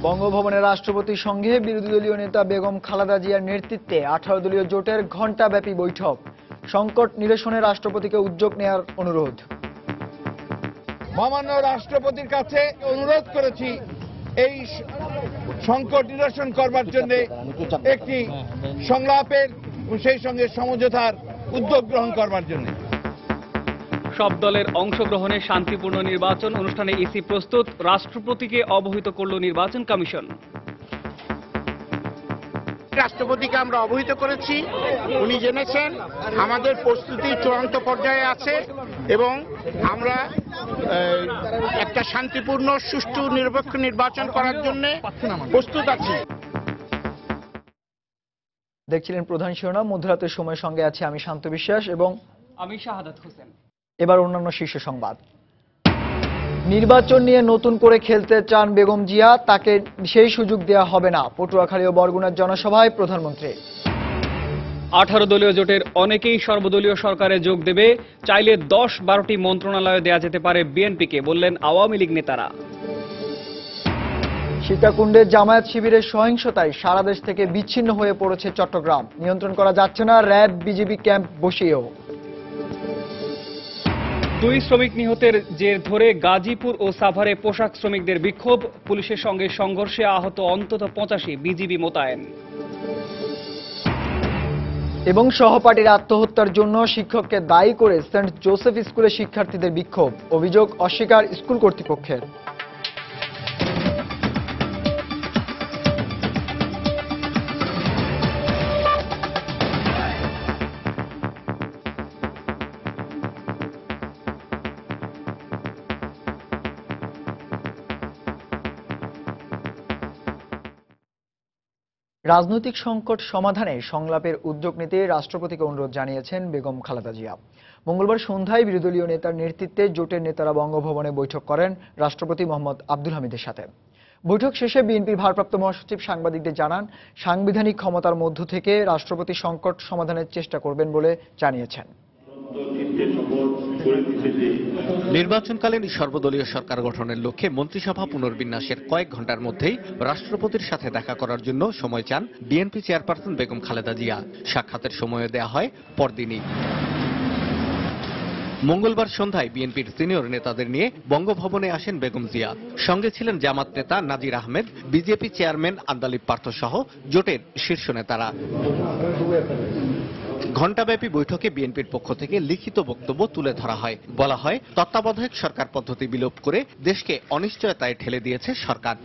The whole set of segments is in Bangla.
বঙ্গভবনে রাষ্ট্রপতির সঙ্গে বিরোধী দলীয় নেতা বেগম খালেদা জিয়ার নেতৃত্বে 18 দলীয় জোটের ঘণ্টাব্যাপী বৈঠক। সংকট নিরসনে রাষ্ট্রপতিকে উদ্যোগ নেওয়ার অনুরোধ। মহামান্য রাষ্ট্রপতির কাছে অনুরোধ করেছি এই সংকট নিরসন করবার জন্য একটি সংলাপের সেই সঙ্গে সমঝোতার উদ্যোগ গ্রহণ করবার জন্য। সব দলের অংশগ্রহণে শান্তিপূর্ণ নির্বাচন অনুষ্ঠানে ইসি প্রস্তুত, রাষ্ট্রপতিকে অবহিত করল নির্বাচন কমিশন। রাষ্ট্রপতিকে আমরা অবহিত করেছি, উনি জেনেছেন আমাদের প্রস্তুতি চূড়ান্ত পর্যায়ে আছে এবং আমরা একটা শান্তিপূর্ণ সুষ্ঠু নিরপেক্ষ নির্বাচন করার জন্য প্রস্তুত আছি। দেখছিলেন প্রধান শিরোনাম। মধ্যরাতের সময়ের সঙ্গে আছে আমি শান্ত বিশ্বাস এবং আমি শাহাদাত হোসেন। এবার অন্যান্য শীর্ষ সংবাদ। নির্বাচন নিয়ে নতুন করে খেলতে চান বেগম জিয়া, তাকে সেই সুযোগ দেওয়া হবে না। পটুয়াখালী ও বরগুনার জনসভায় প্রধানমন্ত্রী। 18 দলীয় জোটের অনেকেই সর্বদলীয় সরকারে যোগ দেবে, চাইলে 10-12টি মন্ত্রণালয় দেয়া যেতে পারে বিএনপিকে, বললেন আওয়ামী লীগ নেতারা। সীতাকুণ্ডে জামায়াত শিবিরের সহিংসতায় সারা দেশ থেকে বিচ্ছিন্ন হয়ে পড়েছে চট্টগ্রাম। নিয়ন্ত্রণ করা যাচ্ছে না, র্যাব বিজিবি ক্যাম্প বসিয়েও। 2 শ্রমিক নিহতের জের ধরে গাজীপুর ও সাভারে পোশাক শ্রমিকদের বিক্ষোভ, পুলিশের সঙ্গে সংঘর্ষে আহত অন্তত 85, বিজিবি মোতায়েন। এবং সহপাঠীর আত্মহত্যার জন্য শিক্ষককে দায়ী করে সেন্ট জোসেফ স্কুলের শিক্ষার্থীদের বিক্ষোভ, অভিযোগ অস্বীকার স্কুল কর্তৃপক্ষের। রাজনৈতিক সংকট সমাধানে সংলাপের উদ্যোগ নিতে রাষ্ট্রপতিকে অনুরোধ জানিয়েছেন বেগম খালেদা জিয়া। মঙ্গলবার সন্ধ্যায় বিরোধী দলীয় নেতার নেতৃত্বে জোটের নেতারা বঙ্গভবনে বৈঠক করেন রাষ্ট্রপতি মোহাম্মদ আব্দুল হামিদের সাথে। বৈঠক শেষে বিএনপির ভারপ্রাপ্ত মহাসচিব সাংবাদিকদের জানান, সাংবিধানিক ক্ষমতার মধ্য থেকে রাষ্ট্রপতি সংকট সমাধানের চেষ্টা করবেন বলে জানিয়েছেন। নির্বাচনকালীন সর্বদলীয় সরকার গঠনের লক্ষ্যে মন্ত্রিসভা পুনর্বিন্যাসের কয়েক ঘন্টার মধ্যেই রাষ্ট্রপতির সাথে দেখা করার জন্য সময় চান বিএনপি চেয়ারপারসন বেগম খালেদা জিয়া। সাক্ষাতের সময় দেয়া হয় পরদিনই। মঙ্গলবার সন্ধ্যায় বিএনপির সিনিয়র নেতাদের নিয়ে বঙ্গভবনে আসেন বেগম জিয়া। সঙ্গে ছিলেন জামাত নেতা নাজির আহমেদ, বিজেপি চেয়ারম্যান আন্দালিব পার্থ সহ জোটের শীর্ষ নেতারা। ঘণ্টাব্যাপী বৈঠকে বিএনপির পক্ষ থেকে লিখিত বক্তব্য তুলে ধরা হয়। বলা হয়, তত্ত্বাবধায়ক সরকার পদ্ধতি বিলোপ করে দেশকে অনিশ্চয়তায় ঠেলে দিয়েছে সরকার।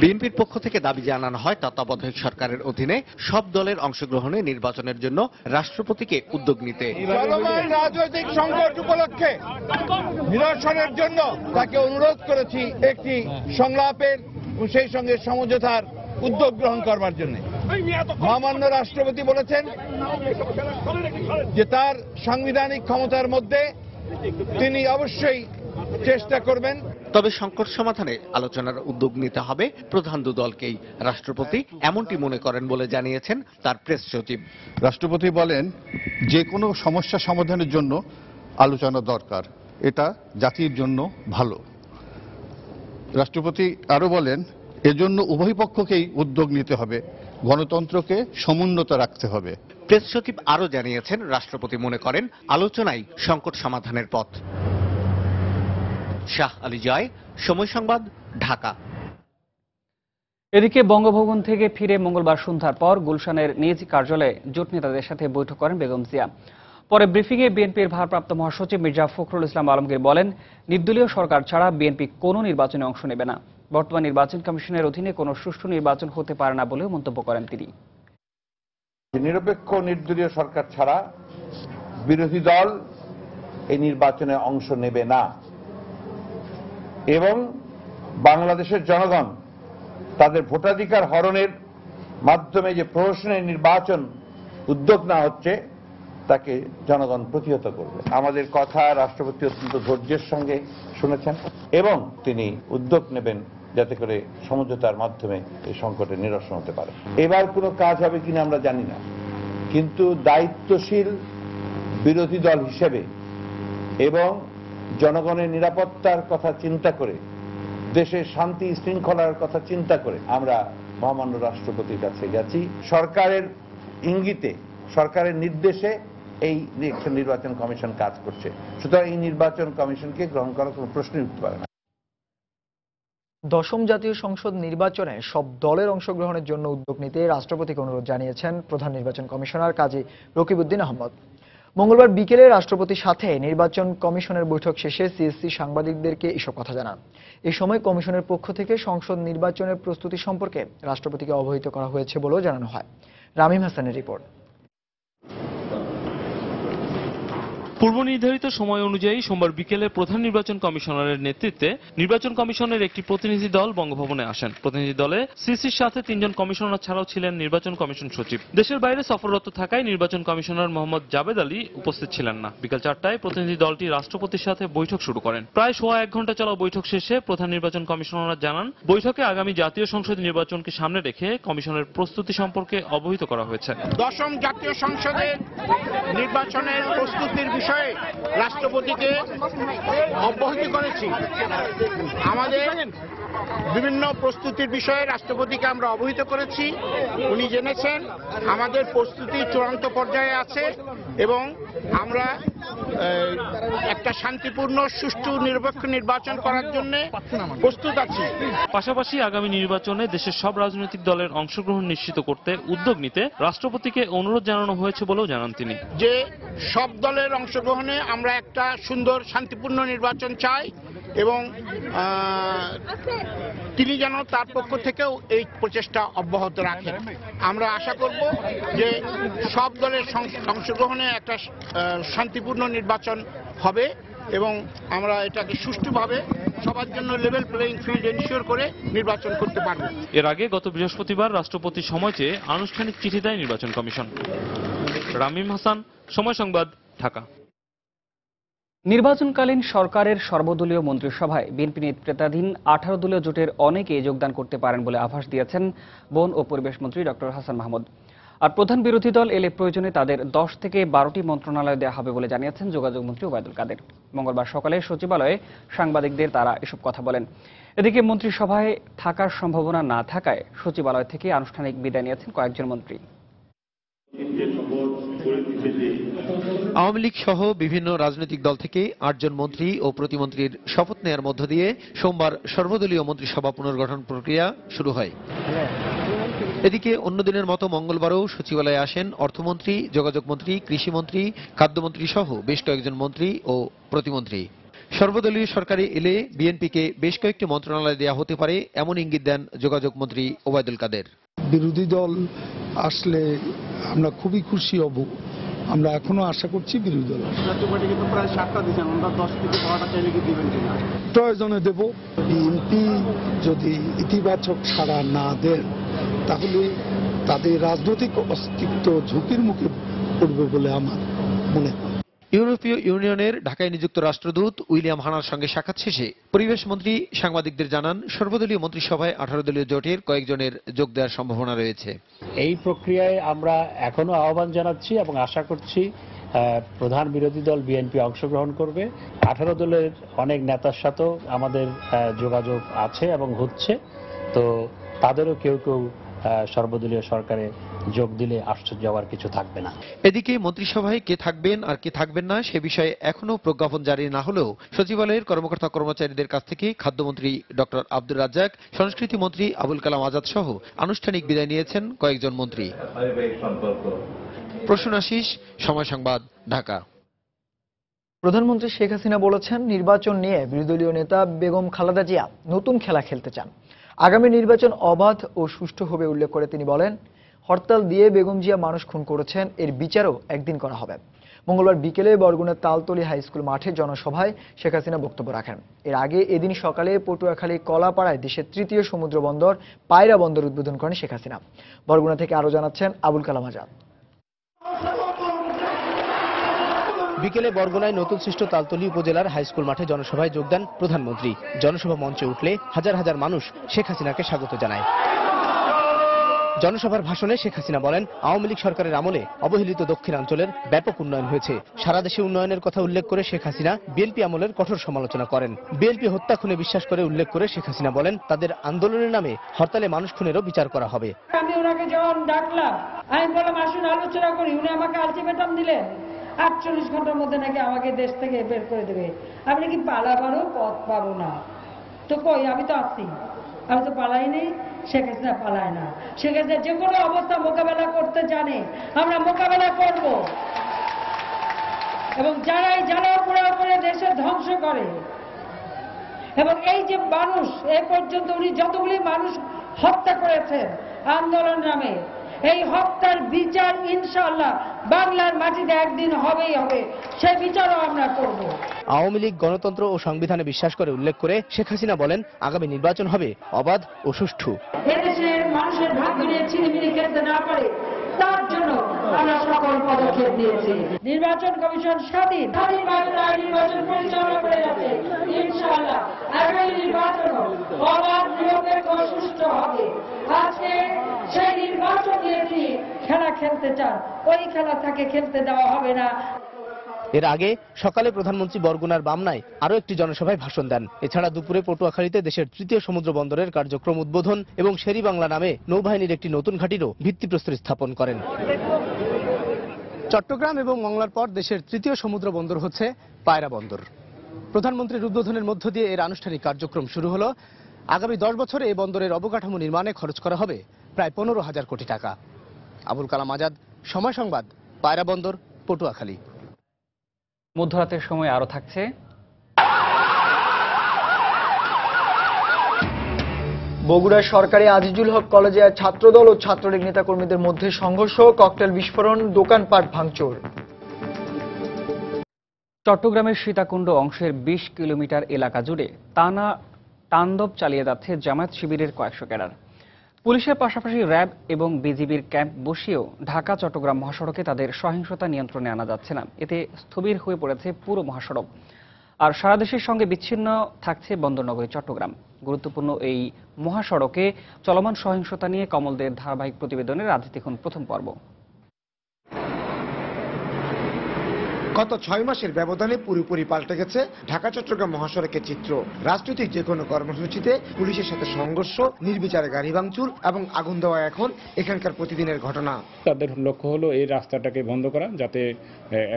বিএনপির পক্ষ থেকে দাবি জানানো হয়, তত্ত্বাবধায়ক সরকারের অধীনে সব দলের অংশগ্রহণে নির্বাচনের জন্য রাষ্ট্রপতিকে উদ্যোগ নিতে। চলমান রাজনৈতিক সংকট উপলক্ষে নিরসনের জন্য তাকে অনুরোধ করেছি একটি সংলাপের সেই সঙ্গে সমঝোতার উদ্যোগ গ্রহণ করবার জন্য। মহামান্য রাষ্ট্রপতি বলেছেন যে তার সাংবিধানিক ক্ষমতার মধ্যে তিনি অবশ্যই চেষ্টা করবেন। তবে সংকট সমাধানে আলোচনার উদ্যোগ নিতে হবে প্রধান দুদলকেই। রাষ্ট্রপতি এমনটি মনে করেন বলে জানিয়েছেন তার প্রেস সচিব। রাষ্ট্রপতি বলেন, যে কোনো সমস্যা সমাধানের জন্য আলোচনা দরকার, এটা জাতির জন্য ভালো। রাষ্ট্রপতি আরো বলেন, এজন্য উভয় পক্ষকেই উদ্যোগ নিতে হবে, গণতন্ত্রকে সমুন্নত রাখতে হবে। প্রেস সচিব আরো জানিয়েছেন, রাষ্ট্রপতি মনে করেন আলোচনাই সংকট সমাধানের পথ। শাহ আলী জয়, সময় সংবাদ, ঢাকা। এদিকে বঙ্গভবন থেকে ফিরে মঙ্গলবার সন্ধ্যার পর গুলশানের নিজ কার্যালয়ে জোট নেতাদের সাথে বৈঠক করেন বেগম জিয়া। পরে ব্রিফিংয়ে বিএনপির ভারপ্রাপ্ত মহাসচিব মির্জা ফখরুল ইসলাম আলমগীর বলেন, নির্দলীয় সরকার ছাড়া বিএনপি কোনো নির্বাচনে অংশ নেবে না। বর্তমান নির্বাচন কমিশনের অধীনে কোনো সুষ্ঠু নির্বাচন হতে পারে না বলেও মন্তব্য করেন তিনি। নিরপেক্ষ নির্দলীয় সরকার ছাড়া বিরোধী দল এই নির্বাচনে অংশ নেবে না এবং বাংলাদেশের জনগণ তাদের ভোটাধিকার হরণের মাধ্যমে যে প্রহসনের নির্বাচন উদ্যোগ না হচ্ছে তাকে জনগণ প্রতিহত করবে। আমাদের কথা রাষ্ট্রপতি অত্যন্ত ধৈর্যের সঙ্গে শুনেছেন এবং তিনি উদ্যোগ নেবেন যাতে করে সমঝোতার মাধ্যমে এই সংকটের নিরসন হতে পারে। এবার কোনো কাজ হবে কিনা আমরা জানি না, কিন্তু দায়িত্বশীল বিরোধী দল হিসেবে এবং জনগণের নিরাপত্তার কথা চিন্তা করে দেশের শান্তি শৃঙ্খলার কথা চিন্তা করে আমরা মহামান্য রাষ্ট্রপতির কাছে গেছি। সরকারের ইঙ্গিতে, সরকারের নির্দেশে এই নির্বাচন কমিশন কাজ করছে। সুতরাং এই নির্বাচন কমিশনকে গ্রহণ করার কোনো প্রশ্নই উঠতে পারে না। দশম জাতীয় সংসদ নির্বাচনে সব দলের অংশগ্রহণের জন্য উদ্যোগ নিতে রাষ্ট্রপতিকে অনুরোধ জানিয়েছেন প্রধান নির্বাচন কমিশনার কাজী রকিবউদ্দিন আহমদ। মঙ্গলবার বিকেলে রাষ্ট্রপতির সাথে নির্বাচন কমিশনের বৈঠক শেষে সিএসসি সাংবাদিকদেরকে এসব কথা জানান। এ সময় কমিশনের পক্ষ থেকে সংসদ নির্বাচনের প্রস্তুতি সম্পর্কে রাষ্ট্রপতিকে অবহিত করা হয়েছে বলেও জানানো হয়। রামিম হাসানের রিপোর্ট। পূর্ব নির্ধারিত সময় অনুযায়ী সোমবার বিকেলে প্রধান নির্বাচন কমিশনারের নেতৃত্বে নির্বাচন কমিশনের একটি প্রতিনিধি দল বঙ্গভবনে আসেন। প্রতিনিধি দলে সিসির সাথে 3 জন কমিশনার ছাড়াও ছিলেন নির্বাচন কমিশন সচিব। দেশের বাইরে সফররত থাকায় নির্বাচন কমিশনার মোহাম্মদ জাবেদ আলী উপস্থিত ছিলেন না। বিকেল 4টায় প্রতিনিধি দলটি রাষ্ট্রপতির সাথে বৈঠক শুরু করেন। প্রায় সোয়া 1 ঘন্টা চলা বৈঠক শেষে প্রধান নির্বাচন কমিশনার জানান, বৈঠকে আগামী জাতীয় সংসদ নির্বাচনকে সামনে রেখে কমিশনের প্রস্তুতি সম্পর্কে অবহিত করা হয়েছে। দশম জাতীয় সংসদের নির্বাচনের প্রস্তুতির বিষয়ে রাষ্ট্রপতিকে অবহিত করেছি। আমাদের বিভিন্ন প্রস্তুতির বিষয়ে রাষ্ট্রপতিকে আমরা অবহিত করেছি। উনি জেনেছেন আমাদের প্রস্তুতি চূড়ান্ত পর্যায়ে আছে এবং আমরা একটা শান্তিপূর্ণ, সুষ্ঠু, নিরপেক্ষ নির্বাচন করার জন্য প্রস্তুত আছি। পাশাপাশি আগামী নির্বাচনে দেশের সব রাজনৈতিক দলের অংশগ্রহণ নিশ্চিত করতে উদ্যোগ নিতে রাষ্ট্রপতিকে অনুরোধ জানানো হয়েছে বলেও জানান তিনি। যে সব দলের অংশগ্রহণে আমরা একটা সুন্দর, শান্তিপূর্ণ নির্বাচন চাই এবং তিনি যেন তার পক্ষ থেকেও এই প্রচেষ্টা অব্যাহত রাখেন। আমরা আশা করব যে সব দলের অংশগ্রহণে একটা শান্তিপূর্ণ নির্বাচন হবে এবং আমরা এটাকে সুষ্ঠুভাবে সবার জন্য লেভেল প্লেইং ফিল্ড এনশিওর করে নির্বাচন করতে পারব। এর আগে গত বৃহস্পতিবার রাষ্ট্রপতির সময় চেয়ে আনুষ্ঠানিক চিঠি দেয় নির্বাচন কমিশন। রামিম হাসান, সময় সংবাদ, ঢাকা। নির্বাচনকালীন সরকারের সর্বদলীয় মন্ত্রিসভায় বিএনপি নেতৃত্বাধীন 18 দলীয় জোটের অনেকে যোগদান করতে পারেন বলে আভাস দিয়েছেন বন ও পরিবেশ মন্ত্রী ডক্টর হাসান মাহমুদ। আর প্রধান বিরোধী দল এলে প্রয়োজনে তাদের 10 থেকে 12টি মন্ত্রণালয় দেওয়া হবে বলে জানিয়েছেন যোগাযোগ মন্ত্রী ওবায়দুল কাদের। মঙ্গলবার সকালে সচিবালয়ে সাংবাদিকদের তারা এসব কথা বলেন। এদিকে মন্ত্রিসভায় থাকার সম্ভাবনা না থাকায় সচিবালয় থেকে আনুষ্ঠানিক বিদায় নিয়েছেন কয়েকজন মন্ত্রী। আওয়ামী লীগ সহ বিভিন্ন রাজনৈতিক দল থেকে 8 জন মন্ত্রী ও প্রতিমন্ত্রীর শপথ নেয়ার মধ্য দিয়ে সোমবার সর্বদলীয় মন্ত্রিসভা পুনর্গঠন প্রক্রিয়া শুরু হয়। এদিকে অন্য দিনের মতো মঙ্গলবারও সচিবালয়ে আসেন অর্থমন্ত্রী, যোগাযোগ মন্ত্রী, কৃষিমন্ত্রী, খাদ্যমন্ত্রী সহ বেশ কয়েকজন মন্ত্রী ও প্রতিমন্ত্রী। সর্বদলীয় সরকারে এলে বিএনপিকে বেশ কয়েকটি মন্ত্রণালয় দেওয়া হতে পারে এমন ইঙ্গিত দেন যোগাযোগ মন্ত্রী ওবায়দুল কাদের। বিরোধী দল আসলে আমরা খুবই খুশি হব। আমরা এখনো আশা করছি বিরোধী দল প্রয়োজনে দেব। বিএনপি যদি ইতিবাচক সাড়া না দেন তাহলে তাদের রাজনৈতিক অস্তিত্ব ঝুঁকির মুখে পড়বে বলে আমার মনে হয়। ইউরোপীয় ইউনিয়নের ঢাকায় নিযুক্ত রাষ্ট্রদূত উইলিয়াম হানার সঙ্গে সাক্ষাৎ শেষে পরিবেশ মন্ত্রী সাংবাদিকদের জানান, সর্বদলীয় মন্ত্রিসভায় 18 দলীয় জোটের কয়েকজনের যোগ দেওয়ার সম্ভাবনা রয়েছে। এই প্রক্রিয়ায় আমরা এখনো আহ্বান জানাচ্ছি এবং আশা করছি প্রধান বিরোধী দল বিএনপি অংশগ্রহণ করবে। 18 দলের অনেক নেতার সাথেও আমাদের যোগাযোগ আছে এবং হচ্ছে, তো তাদেরও কেউ কেউ সর্বদলীয় সরকারে যোগ দিলে আশ্চর্য হওয়ার কিছু থাকবে না। এদিকে মন্ত্রিসভায় কে থাকবেন আর কে থাকবেন না সে বিষয়ে এখনো প্রজ্ঞাপন জারি না হলেও সচিবালয়ের কর্মকর্তা কর্মচারীদের কাছ থেকে খাদ্যমন্ত্রী ডক্টর আব্দুর রাজ্জাক, সংস্কৃতি মন্ত্রী আবুল কালাম আজাদ সহ আনুষ্ঠানিক বিদায় নিয়েছেন কয়েকজন মন্ত্রী। প্রসূন আশিস, সময় সংবাদ, ঢাকা। প্রধানমন্ত্রী শেখ হাসিনা বলেছেন, নির্বাচন নিয়ে বিরোধী নেতা বেগম খালেদা জিয়া নতুন খেলা খেলতে চান। আগামী নির্বাচন অবাধ ও সুষ্ঠু হবে উল্লেখ করে তিনি বলেন, হরতাল দিয়ে বেগম জিয়া মানুষ খুন করেছেন, এর বিচারও একদিন করা হবে। মঙ্গলবার বিকেলে বরগুনার তালতলী হাই স্কুল মাঠে জনসভায় শেখ হাসিনা বক্তব্য রাখেন। এর আগে এদিন সকালে পটুয়াখালী কলাপাড়ায় দেশের 3য় সমুদ্র বন্দর পায়রা বন্দর উদ্বোধন করেন শেখ হাসিনা। বরগুনা থেকে আরো জানাচ্ছেন আবুল কালাম আজাদ। বিকেলে বরগুনায় নতুন সৃষ্ট তালতলী উপজেলার হাইস্কুল মাঠে জনসভায় যোগ দেন প্রধানমন্ত্রী। জনসভা মঞ্চে উঠলে হাজার হাজার মানুষ শেখ হাসিনাকে স্বাগত জানায়। জনসভার ভাষণে শেখ হাসিনা বলেন, আওয়ামী লীগ সরকারের আমলে অবহেলিত দক্ষিণাঞ্চলের ব্যাপক উন্নয়ন হয়েছে। সারা দেশে উন্নয়নের কথা উল্লেখ করে শেখ হাসিনা বিএনপি আমলের কঠোর সমালোচনা করেন। বিএনপি হত্যা খুনে বিশ্বাস করে উল্লেখ করে শেখ হাসিনা বলেন, তাদের আন্দোলনের নামে হরতালে মানুষ খুনেরও বিচার করা হবে। আমি ওনাকে যখন ডাকলাম, আমি বললাম আসুন আলোচনা করি। উনি আমাকে আলটিমেটাম দিলেন 48 ঘন্টার মধ্যে নাকি আমাকে দেশ থেকে বের করে দেবে। আমি নাকি পালাবারও পথ পাবো না। তো কই, আমি তো আছি, আমি তো পালাইনি। শেখ হাসিনা পালায় না। শেখ হাসিনা যে কোনো অবস্থা মোকাবেলা করতে জানে, আমরা মোকাবেলা করব। এবং যারাই জ্বালাও পোড়াও করে দেশের ধ্বংস করে, এবং এই যে মানুষ এ পর্যন্ত উনি যতগুলি মানুষ হত্যা করেছেন আন্দোলন নামে, এই হত্যার বিচার ইনশাআল্লাহ বাংলার মাটিতে একদিন হবেই হবে। সেই বিচারও আমরা করব। আওয়ামী লীগ গণতন্ত্র ও সংবিধানে বিশ্বাস করে উল্লেখ করে শেখ হাসিনা বলেন, আগামী নির্বাচন হবে অবাধ ও সুষ্ঠু। এদেশের মানুষের ভাগ্য নিয়ে ছিনিমিনি খেলতে না পারে, তার জন্য আমরা সকল পদক্ষেপ নিয়েছি। নির্বাচন কমিশন স্বাধীনভাবে নির্বাচন পরিচালনা করে যাচ্ছে। ইনশাআল্লাহ আগামী নির্বাচন অবাধ, নিরপেক্ষ, সুষ্ঠু হবে। আজকে সেই নির্বাচন নিয়ে তিনি খেলা খেলতে চান, ওই খেলা তাকে খেলতে দেওয়া হবে না। এর আগে সকালে প্রধানমন্ত্রী বরগুনার বামনায় আরো একটি জনসভায় ভাষণ দেন। এছাড়া দুপুরে পটুয়াখালীতে দেশের তৃতীয় সমুদ্র বন্দরের কার্যক্রম উদ্বোধন এবং শেরি বাংলা নামে নৌবাহিনীর একটি নতুন ঘাঁটিরও ভিত্তিপ্রস্তর স্থাপন করেন। চট্টগ্রাম এবং মংলার পর দেশের তৃতীয় সমুদ্র বন্দর হচ্ছে পায়রা বন্দর। প্রধানমন্ত্রীর উদ্বোধনের মধ্য দিয়ে এর আনুষ্ঠানিক কার্যক্রম শুরু হলো। আগামী 10 বছরে এই বন্দরের অবকাঠামো নির্মাণে খরচ করা হবে প্রায় 15,000 কোটি টাকা। আবুল কালাম আজাদ, সময় সংবাদ, পায়রা বন্দর, পটুয়াখালী। মধ্যরাতের সময় আরো থাকছে বগুড়ার সরকারি আজিজুল হক কলেজে ছাত্রদল ও ছাত্রলীগ নেতাকর্মীদের মধ্যে সংঘর্ষ, ককটেল বিস্ফোরণ, দোকানপাট ভাঙচুর। চট্টগ্রামের সীতাকুণ্ড অংশের 20 কিলোমিটার এলাকা জুড়ে টানা তাণ্ডব চালিয়ে যাচ্ছে জামায়াত শিবিরের কয়েকশো ক্যাডার। পুলিশের পাশাপাশি র্যাব এবং বিজিবির ক্যাম্প বসিয়েও ঢাকা চট্টগ্রাম মহাসড়কে তাদের সহিংসতা নিয়ন্ত্রণে আনা যাচ্ছে না। এতে স্থবির হয়ে পড়েছে পুরো মহাসড়ক। আর সারা দেশের সঙ্গে বিচ্ছিন্ন থাকছে বন্দরনগরী চট্টগ্রাম। গুরুত্বপূর্ণ এই মহাসড়কে চলমান সহিংসতা নিয়ে কমলদের ধারাবাহিক প্রতিবেদনের আজ দেখুন প্রথম পর্ব। গত 6 মাসের ব্যবধানে পুরোপুরি পাল্টে গেছে ঢাকা চট্টগ্রাম মহাসড়কের চিত্র। রাজনৈতিক যে কোনো কর্মসূচিতে পুলিশের সাথে সংঘর্ষ, নির্বিচারে গাড়ি ভাঙচুর এবং আগুন দেওয়া এখন এখানকার প্রতিদিনের ঘটনা। তাদের লক্ষ্য হলো এই রাস্তাটাকে বন্ধ করা, যাতে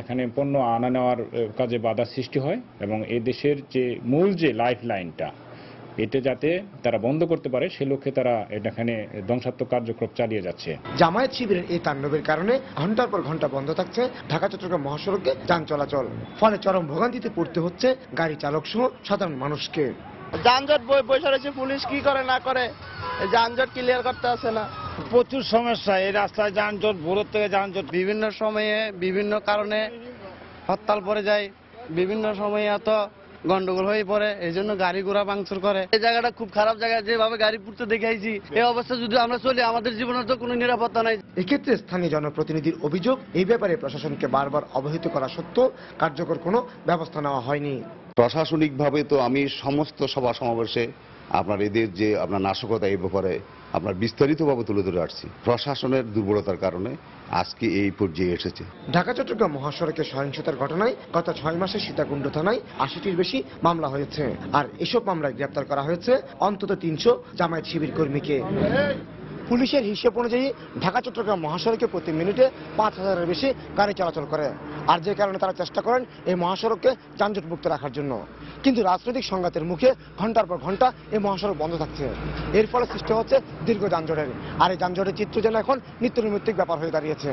এখানে পণ্য আনা নেওয়ার কাজে বাধা সৃষ্টি হয় এবং এই দেশের যে মূল যে লাইফ লাইনটা এটা যাতে তারা বন্ধ করতে পারে, সে লক্ষ্যে তারা এখানে ধ্বংসাত্মক কার্যক্রম চালিয়ে যাচ্ছে। জামায়াত শিবিরের এই তাণ্ডবের কারণে ঘন্টার পর ঘন্টা বন্ধ থাকছে ঢাকা চট্টগ্রাম মহাসড়কে যান চলাচল। ফলে চরম ভোগান্তিতে পড়তে হচ্ছে গাড়ি চালক সহ সাধারণ মানুষকে। যানজট বসে রয়েছে, পুলিশ কি করে না করে যানজট ক্লিয়ার করতে আসে না। প্রচুর সমস্যা এই রাস্তায়, যানজট ভোরের থেকে যানজট, বিভিন্ন সময়ে বিভিন্ন কারণে হরতাল পড়ে যায়, বিভিন্ন সময়ে এত গন্ডগোল হয়ে পড়ে, এই জন্য গাড়ি ঘোড়া ভাঙচুর করে। এই জায়গাটা খুব খারাপ জায়গা, যেভাবে গাড়ি পুড়তে দেখাইছি এই অবস্থা যদি আমরা চলি আমাদের জীবনের তো কোনো নিরাপত্তা নাই। এক্ষেত্রে স্থানীয় জনপ্রতিনিধির অভিযোগ, এই ব্যাপারে প্রশাসনকে বারবার অবহিত করা সত্ত্বেও কার্যকর কোনো ব্যবস্থা নেওয়া হয়নি। প্রশাসনিকভাবে তো আমি সমস্ত সভা সমাবেশে আপনার এদের যে আপনার নাশকতা এই ব্যাপারে আপনার বিস্তারিতভাবে তুলে ধরে আসছি। প্রশাসনের দুর্বলতার কারণে আজকে এই পর্যায়ে এসেছে। ঢাকা চট্টগ্রাম মহাসড়কের সহিংসতার ঘটনায় গত 6 মাসে সীতাকুণ্ড থানায় 80টির বেশি মামলা হয়েছে। আর এসব মামলায় গ্রেপ্তার করা হয়েছে অন্তত 300 জামায়াত শিবির কর্মীকে। পুলিশের হিসেব অনুযায়ী ঢাকা চট্টগ্রাম মহাসড়কে প্রতি মিনিটে 5000-এর বেশি গাড়ি চলাচল করে। আর যে কারণে তারা চেষ্টা করেন এই মহাসড়ককে যানজটমুক্ত রাখার জন্য। কিন্তু রাজনৈতিক সংঘাতের মুখে ঘন্টার পর ঘন্টা এই মহাসড়ক বন্ধ থাকছে। এর ফলে সৃষ্টি হচ্ছে দীর্ঘ যানজটের। আর এই যানজটের চিত্র যেন এখন নিত্য নৈমিত্তিক ব্যাপার হয়ে দাঁড়িয়েছে।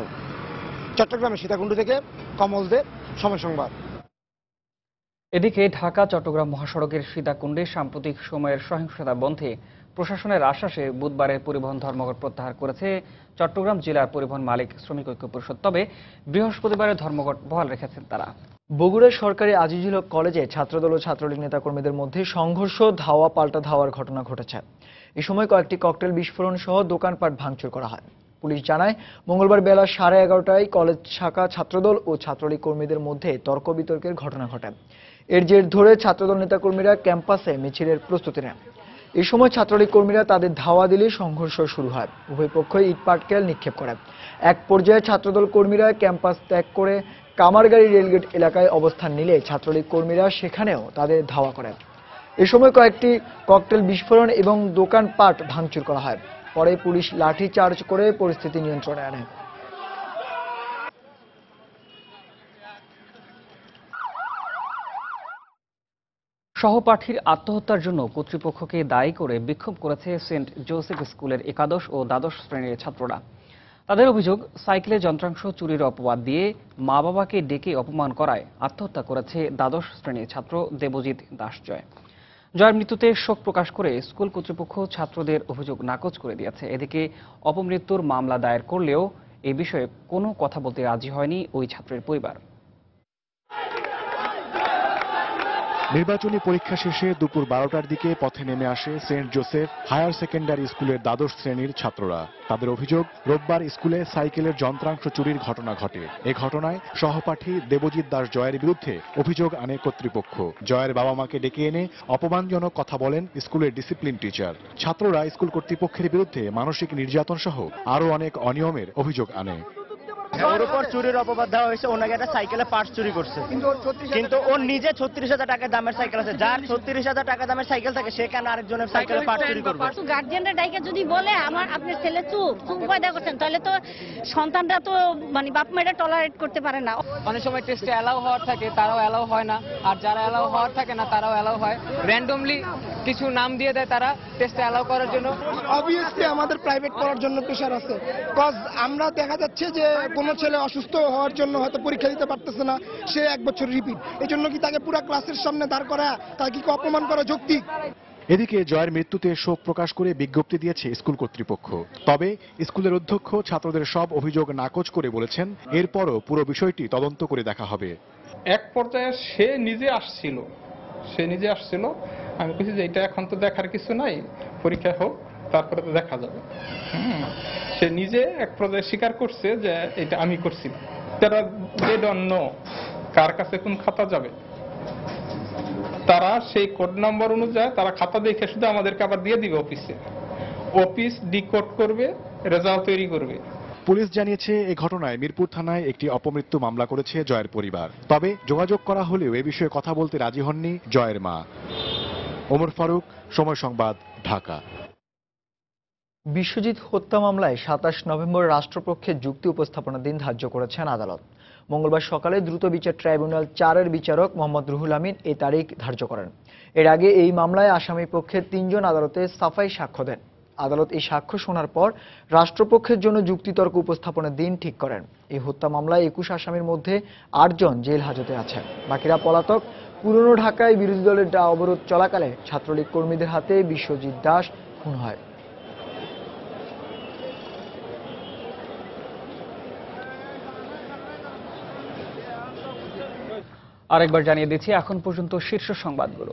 চট্টগ্রামের সীতাকুণ্ড থেকে কমল দে, সময় সংবাদ। এদিকে ঢাকা চট্টগ্রাম মহাসড়কের সীতাকুণ্ডে সাম্প্রতিক সময়ের সহিংসতা বন্ধে প্রশাসনের আশ্বাসে বুধবারের পরিবহন ধর্মঘট প্রত্যাহার করেছে চট্টগ্রাম জেলার পরিবহন মালিক শ্রমিক ঐক্য পরিষদ। তবে বৃহস্পতিবারের ধর্মঘট বহাল রেখেছেন তারা। বগুড়ার সরকারি আজিজুল হক কলেজে ছাত্রদল ও ছাত্রলীগ নেতাকর্মীদের মধ্যে সংঘর্ষ, ধাওয়া পাল্টা ধাওয়ার ঘটনা ঘটেছে। এ সময় কয়েকটি ককটেল বিস্ফোরণ সহ দোকানপাট ভাঙচুর করা হয়। পুলিশ জানায়, মঙ্গলবার বেলা 11:30টায় কলেজ শাখা ছাত্রদল ও ছাত্রলীগ কর্মীদের মধ্যে তর্ক বিতর্কের ঘটনা ঘটে। এর জের ধরে ছাত্রদল নেতাকর্মীরা ক্যাম্পাসে মিছিলের প্রস্তুতি নেন। এ সময় ছাত্রলীগ কর্মীরা তাদের ধাওয়া দিলে সংঘর্ষ শুরু হয়। উভয় পক্ষই ইটপাটকেল নিক্ষেপ করে। এক পর্যায়ে ছাত্রদল কর্মীরা ক্যাম্পাস ত্যাগ করে কামারগাড়ি রেলগেট এলাকায় অবস্থান নিলে ছাত্রলীগ কর্মীরা সেখানেও তাদের ধাওয়া করে। এ সময় কয়েকটি ককটেল বিস্ফোরণ এবং দোকানপাট ভাঙচুর করা হয়। পরে পুলিশ লাঠি চার্জ করে পরিস্থিতি নিয়ন্ত্রণে আনে। সহপাঠীর আত্মহত্যার জন্য কর্তৃপক্ষকে দায়ী করে বিক্ষোভ করেছে সেন্ট জোসেফ স্কুলের একাদশ ও দ্বাদশ শ্রেণীর ছাত্ররা। তাদের অভিযোগ, সাইকেলে যন্ত্রাংশ চুরির অপবাদ দিয়ে মা বাবাকে ডেকে অপমান করায় আত্মহত্যা করেছে দ্বাদশ শ্রেণীর ছাত্র দেবজিৎ দাস জয়। জয়ের মৃত্যুতে শোক প্রকাশ করে স্কুল কর্তৃপক্ষ ছাত্রদের অভিযোগ নাকচ করে দিয়েছে। এদিকে অপমৃত্যুর মামলা দায়ের করলেও এ বিষয়ে কোনো কথা বলতে রাজি হয়নি ওই ছাত্রের পরিবার। নির্বাচনী পরীক্ষা শেষে দুপুর 12টার দিকে পথে নেমে আসে সেন্ট জোসেফ হায়ার সেকেন্ডারি স্কুলের দ্বাদশ শ্রেণীর ছাত্ররা। তাদের অভিযোগ, রোববার স্কুলে সাইকেলের যন্ত্রাংশ চুরির ঘটনা ঘটে। এ ঘটনায় সহপাঠী দেবজিৎ দাস জয়ের বিরুদ্ধে অভিযোগ আনে কর্তৃপক্ষ। জয়ের বাবা মাকে ডেকে এনে অপমানজনক কথা বলেন স্কুলের ডিসিপ্লিন টিচার। ছাত্ররা স্কুল কর্তৃপক্ষের বিরুদ্ধে মানসিক নির্যাতন সহ আরও অনেক অনিয়মের অভিযোগ আনে। ওর উপর চুরির অপবাদ দেওয়া হয়েছে, ওনাকে একটা সাইকেলে পার্টস চুরি করছে, কিন্তু ওর নিজে 36,000 টাকা দামের সাইকেল আছে। যার 36,000 টাকা দামের সাইকেল থাকে সে কেন আরেকজনের সাইকেলে পার্টস চুরি করবে? গার্জিয়ানরা ডাইকে যদি বলে আমার আপনার ছেলে চুপ পয়দা করছেন, তাহলে তো সন্তানরা তো মানে বাপ মায়েরা টলারেট করতে পারে না। অনেক সময় টেস্টে অ্যালাউ হওয়ার থাকে, তারাও অ্যালাউ হয় না, আর যারা অ্যালাউ হওয়ার থাকে না তারাও অ্যালাউ হয়। র্যান্ডমলি কিছু নাম দিয়ে দেয় তারা টেস্টে অ্যালাউ করার জন্য। অবভিয়াসলি আমাদের প্রাইভেট পড়ার জন্য প্রেশার আছে, কজ আমরা দেখা যাচ্ছে যে কোনো ছেলে অসুস্থ হওয়ার জন্য হয়তো পরীক্ষা দিতে পারতেছে না, সে 1 বছর রিপিট, এই জন্য কি তাকে পুরো ক্লাসের সামনে দাঁড় করা, তাকে কি অপমান করা যৌক্তিক? এদিকে জয়ের মৃত্যুতে শোক প্রকাশ করে বিজ্ঞপ্তি দিয়েছে স্কুল কর্তৃপক্ষ। তবে স্কুলের অধ্যক্ষ ছাত্রদের সব অভিযোগ নাকচ করে বলেছেন, এরপরও পুরো বিষয়টি তদন্ত করে দেখা হবে। এক পর্যায়ে সে নিজে আসছিল, আমি বলছি যে এটা এখন তো দেখার কিছু নাই, পরীক্ষা হোক তারপরে তো দেখা যাবে। সে নিজে এক পর্যায়ে স্বীকার করছে যে এটা আমি করছি। তারা দে ডোন্ট নো কার কাছে কোন খাতা যাবে, তারা সেই কোড নাম্বার অনুযায়ী তারা খাতা দেখে শুধু আমাদেরকে আবার দিয়ে দিবে অফিসে, অফিস ডিকোড করবে, রেজাল্ট তৈরি করবে। পুলিশ জানিয়েছে এই ঘটনায় মিরপুর থানায় একটি অপমৃত্যু মামলা করেছে জয়ের পরিবার। তবে যোগাযোগ করা হলেও এ বিষয়ে কথা বলতে রাজি হননি জয়ের মা। ওমর ফারুক, সময় সংবাদ, ঢাকা। বিশ্বজিৎ হত্যা মামলায় 27 নভেম্বর রাষ্ট্রপক্ষের যুক্তি উপস্থাপনার দিন ধার্য করেছেন আদালত। মঙ্গলবার সকালে দ্রুত বিচার ট্রাইব্যুনাল 4-এর বিচারক মোহাম্মদ রুহুল আমিন এই তারিখ ধার্য করেন। এর আগে এই মামলায় আসামি পক্ষের 3 জন আদালতে সাফাই সাক্ষ্য দেন। আদালত এই সাক্ষ্য শোনার পর রাষ্ট্রপক্ষের জন্য যুক্তিতর্ক উপস্থাপনের দিন ঠিক করেন। এই হত্যা মামলায় 21 আসামির মধ্যে 8 জন জেল হাজতে আছেন, বাকিরা পলাতক। পুরনো ঢাকায় বিরোধী দলের অবরোধ চলাকালে ছাত্রলীগ কর্মীদের হাতে বিশ্বজিৎ দাস খুন হয়। আরেকবার জানিয়ে দিচ্ছি এখন পর্যন্ত শীর্ষ সংবাদগুলো।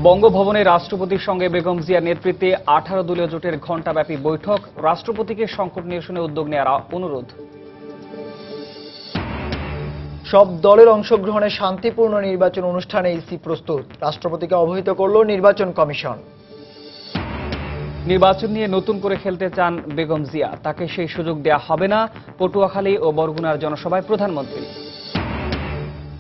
বঙ্গভবনে রাষ্ট্রপতির সঙ্গে বেগম জিয়ার নেতৃত্বে 18 দলীয় জোটের ঘণ্টাব্যাপী বৈঠক, রাষ্ট্রপতিকে সংকট নিরসনে উদ্যোগ নেওয়ার অনুরোধ। সব দলের অংশগ্রহণে শান্তিপূর্ণ নির্বাচন অনুষ্ঠানে ইসি প্রস্তুত, রাষ্ট্রপতিকে অবহিত করল নির্বাচন কমিশন। নির্বাচন নিয়ে নতুন করে খেলতে চান বেগম জিয়া, তাকে সেই সুযোগ দেয়া হবে না, পটুয়াখালী ও বরগুনার জনসভায় প্রধানমন্ত্রী।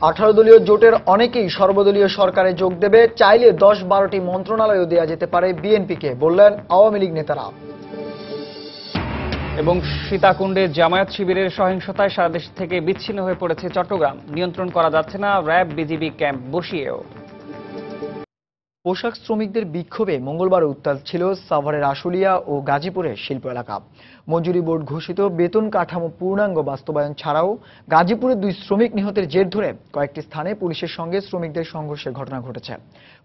18 দলীয় জোটের অনেকেই সর্বদলীয় সরকারে যোগ দেবে, চাইলে 10-12টি মন্ত্রণালয়ও দেয়া যেতে পারে বিএনপিকে, বললেন আওয়ামী লীগ নেতারা। এবং সীতাকুণ্ডে জামায়াত শিবিরের সহিংসতায় সারা দেশ থেকে বিচ্ছিন্ন হয়ে পড়েছে চট্টগ্রাম, নিয়ন্ত্রণ করা যাচ্ছে না র্যাব বিজিবি ক্যাম্প বসিয়েও। পোশাক শ্রমিকদের বিক্ষোভে মঙ্গলবার উত্তাল ছিল সাভারের আশুলিয়া ও গাজীপুরের শিল্প এলাকা। মজুরি বোর্ড ঘোষিত বেতন কাঠামো পূর্ণাঙ্গ বাস্তবায়ন ছাড়াও গাজীপুরের 2 শ্রমিক নিহতের জের ধরে কয়েকটি স্থানে পুলিশের সঙ্গে শ্রমিকদের সংঘর্ষের ঘটনা ঘটেছে।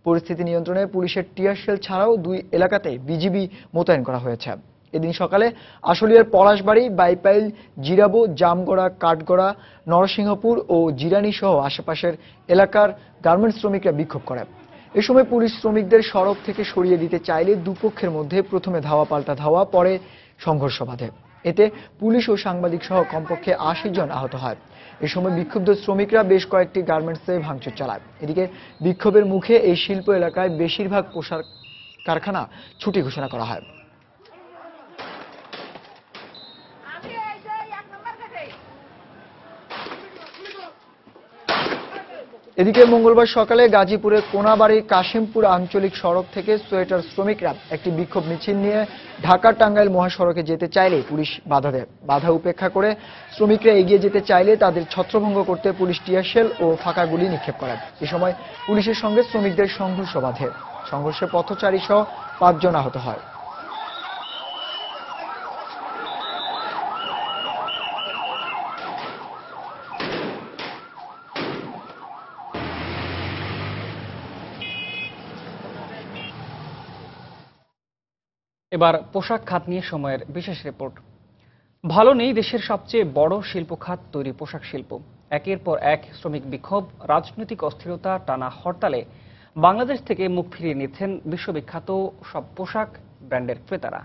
পরিস্থিতি নিয়ন্ত্রণে পুলিশের টিয়ার শেল ছাড়াও 2 এলাকাতে বিজিবি মোতায়েন করা হয়েছে। এদিন সকালে আশুলিয়ার পলাশবাড়ি, বাইপাইল, জিরাবো, জামগড়া, কাঠগড়া, নরসিংহপুর ও জিরানি সহ আশেপাশের এলাকার গার্মেন্টস শ্রমিকরা বিক্ষোভ করে। এ সময় পুলিশ শ্রমিকদের সড়ক থেকে সরিয়ে দিতে চাইলে দুপক্ষের মধ্যে প্রথমে ধাওয়া পাল্টা ধাওয়া, পরে সংঘর্ষ বাধে। এতে পুলিশ ও সাংবাদিক সহ কমপক্ষে 80 জন আহত হয়। এ সময় বিক্ষুব্ধ শ্রমিকরা বেশ কয়েকটি গার্মেন্টসে ভাঙচুর চালায়। এদিকে বিক্ষোভের মুখে এই শিল্প এলাকায় বেশিরভাগ পোশাক কারখানা ছুটি ঘোষণা করা হয়। এদিকে মঙ্গলবার সকালে গাজীপুরের কোনাবাড়ি কাশিমপুর আঞ্চলিক সড়ক থেকে সোয়েটার শ্রমিকরা একটি বিক্ষোভ মিছিল নিয়ে ঢাকা টাঙ্গাইল মহাসড়কে যেতে চাইলে পুলিশ বাধা দেয়। বাধা উপেক্ষা করে শ্রমিকরা এগিয়ে যেতে চাইলে তাদের ছত্রভঙ্গ করতে পুলিশ টিয়ারশেল ও ফাঁকা গুলি নিক্ষেপ করে। এ সময় পুলিশের সঙ্গে শ্রমিকদের সংঘর্ষ বাধে। সংঘর্ষে পথচারী সহ 5 জন আহত হয়। এবার পোশাক খাত নিয়ে সময়ের বিশেষ রিপোর্ট। ভালো নেই দেশের সবচেয়ে বড় শিল্প খাত তৈরি পোশাক শিল্প। একের পর এক শ্রমিক বিক্ষোভ, রাজনৈতিক অস্থিরতা, টানা হরতালে বাংলাদেশ থেকে মুখ ফিরিয়ে নিচ্ছেন বিশ্ববিখ্যাত সব পোশাক ব্র্যান্ডের ক্রেতারা।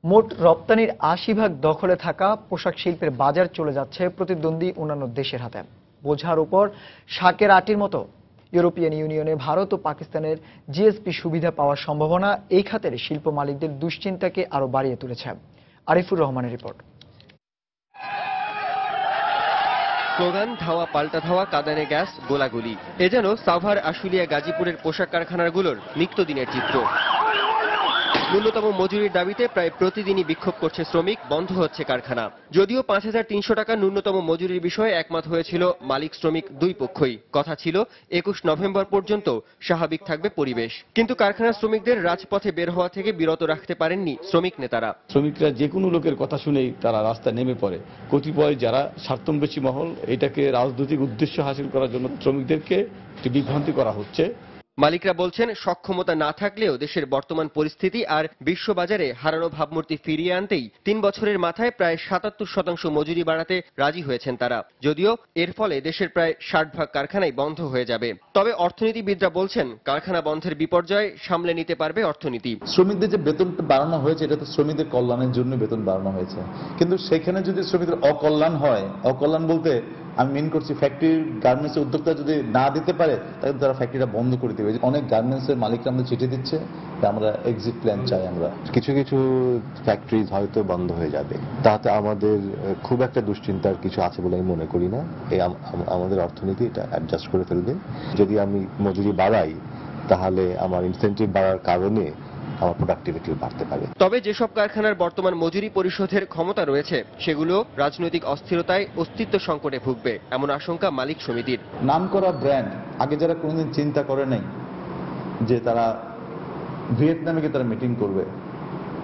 মোট রপ্তানির 80% দখলে থাকা পোশাক শিল্পের বাজার চলে যাচ্ছে প্রতিদ্বন্দ্বী অন্যান্য দেশের হাতে। বোঝার উপর শাকের আটির মতো ইউরোপিয়ান ইউনিয়নে ভারত ও পাকিস্তানের জিএসপি সুবিধা পাওয়ার সম্ভাবনা এই খাতের শিল্প মালিকদের দুশ্চিন্তাকে আরো বাড়িয়ে তুলেছে। আরিফুর রহমানের রিপোর্ট। স্লোগান, ধাওয়া পাল্টা ধাওয়া, কাঁদানে গ্যাস, গোলাগুলি, এ যেন সাভার, আশুলিয়া, গাজীপুরের পোশাক কারখানাগুলোর নিত্যদিনের চিত্র। ন্যূনতম মজুরির দাবিতে প্রায় প্রতিদিনই বিক্ষোভ করছে শ্রমিক, বন্ধ হচ্ছে কারখানা। যদিও 5300 টাকা ন্যূনতম মজুরির বিষয়ে একমত হয়েছিল মালিক শ্রমিক দুই পক্ষই। কথা ছিল 21 নভেম্বর পর্যন্ত স্বাভাবিক থাকবে পরিবেশ। কিন্তু কারখানা শ্রমিকদের রাজপথে বের হওয়া থেকে বিরত রাখতে পারেননি শ্রমিক নেতারা। শ্রমিকরা যে কোনো লোকের কথা শুনেই তারা রাস্তায় নেমে পড়ে। কতিপয় যারা স্বার্থন্বেষী মহল এটাকে রাজনৈতিক উদ্দেশ্য হাসিল করার জন্য শ্রমিকদেরকে একটি বিভ্রান্তি করা হচ্ছে। মালিকরা বলছেন, সক্ষমতা না থাকলেও দেশের বর্তমান পরিস্থিতি আর বিশ্ববাজারে হারানো ভাবমূর্তি ফিরিয়ে আনতেই 3 বছরের মাথায় প্রায় 77% মজুরি বাড়াতে রাজি হয়েছেন তারা। যদিও এর ফলে দেশের প্রায় 60% কারখানাই বন্ধ হয়ে যাবে। তবে অর্থনীতিবিদরা বলছেন, কারখানা বন্ধের বিপর্যয় সামলে নিতে পারবে অর্থনীতি। শ্রমিকদের যে বেতনটা বাড়ানো হয়েছে এটা তো শ্রমিকদের কল্যাণের জন্য বেতন বাড়ানো হয়েছে, কিন্তু সেখানে যদি শ্রমিকদের অকল্যাণ হয়, অকল্যাণ বলতে আমি মিন করছি ফ্যাক্টরির গার্মেন্টসের উদ্যোক্তা যদি না দিতে পারে তাহলে তারা ফ্যাক্টরিটা বন্ধ করে দেবে। অনেক গার্মেন্টসের মালিকরা আমরা চিঠি দিচ্ছে যে আমরা এক্সিট প্ল্যান চাই। আমরা কিছু কিছু ফ্যাক্টরি হয়তো বন্ধ হয়ে যাবে, তাতে আমাদের খুব একটা দুশ্চিন্তার কিছু আছে বলে আমি মনে করি না। এই আমাদের অর্থনীতি এটা অ্যাডজাস্ট করে ফেলবে। যদি আমি মজুরি বাড়াই তাহলে আমার ইনসেন্টিভ বাড়ার কারণে আমার প্রোডাক্টিভিটি বাড়তে পারে। তবে যেসব কারখানার বর্তমান মজুরি পরিশোধের ক্ষমতা রয়েছে সেগুলো রাজনৈতিক অস্থিরতায় অস্তিত্ব সংকটে ভুগবে, এমন আশঙ্কা মালিক সমিতির। নাম করা ব্র্যান্ড আগে যারা কোনোদিন চিন্তা করে নাই যে তারা ভিয়েতনামে গিয়ে তারা মিটিং করবে,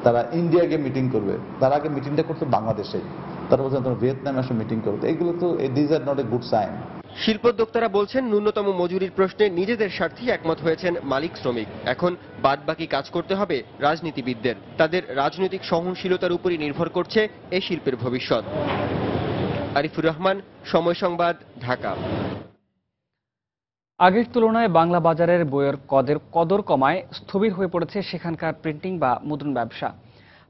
তারা ইন্ডিয়া গিয়ে মিটিং করবে, তারা আগে মিটিংটা করতো বাংলাদেশে, তারা বলছেন তোমরা ভিয়েতনামে এসে মিটিং করবে, এগুলো তো this are not a good sign. শিল্পোদ্যোক্তারা বলছেন, ন্যূনতম মজুরির প্রশ্নে নিজেদের স্বার্থেই একমত হয়েছেন মালিক শ্রমিক। এখন বাদবাকি কাজ করতে হবে রাজনীতিবিদদের। তাদের রাজনৈতিক সহনশীলতার উপরই নির্ভর করছে এই শিল্পের ভবিষ্যৎ। আরিফুর রহমান, সময় সংবাদ, ঢাকা। আগের তুলনায় বাংলা বাজারের বইয়ের কদর কমায় স্থবির হয়ে পড়েছে সেখানকার প্রিন্টিং বা মুদ্রণ ব্যবসা।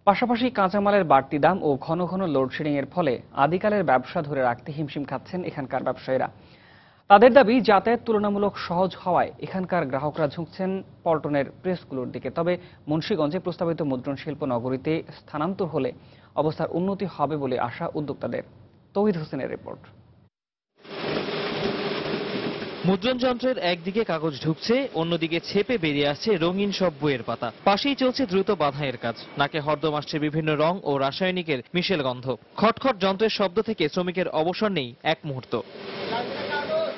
পাশাপাশি কাঁচামালের বাড়তি দাম ও ঘন ঘন লোডশেডিং এর ফলে আদিকালের ব্যবসা ধরে রাখতে হিমশিম খাচ্ছেন এখানকার ব্যবসায়ীরা। তাদের দাবি, যাতায়াত তুলনামূলক সহজ হওয়ায় এখানকার গ্রাহকরা ঝুঁকছেন পল্টনের প্রেসগুলোর দিকে। তবে মুন্সিগঞ্জে প্রস্তাবিত মুদ্রণ শিল্প নগরীতে স্থানান্তর হলে অবস্থার উন্নতি হবে বলে আশা উদ্যোক্তাদের। তৌহিদ হোসেনের রিপোর্ট। মুদ্রণ যন্ত্রের একদিকে কাগজ ঢুকছে, অন্যদিকে ছেপে বেরিয়ে আসছে রঙিন সব বইয়ের পাতা। পাশেই চলছে দ্রুত বাঁধাইয়ের কাজ। নাকে হরদম আসছে বিভিন্ন রং ও রাসায়নিকের মিশেল গন্ধ। খটখট যন্ত্রের শব্দ থেকে শ্রমিকের অবসর নেই এক মুহূর্ত।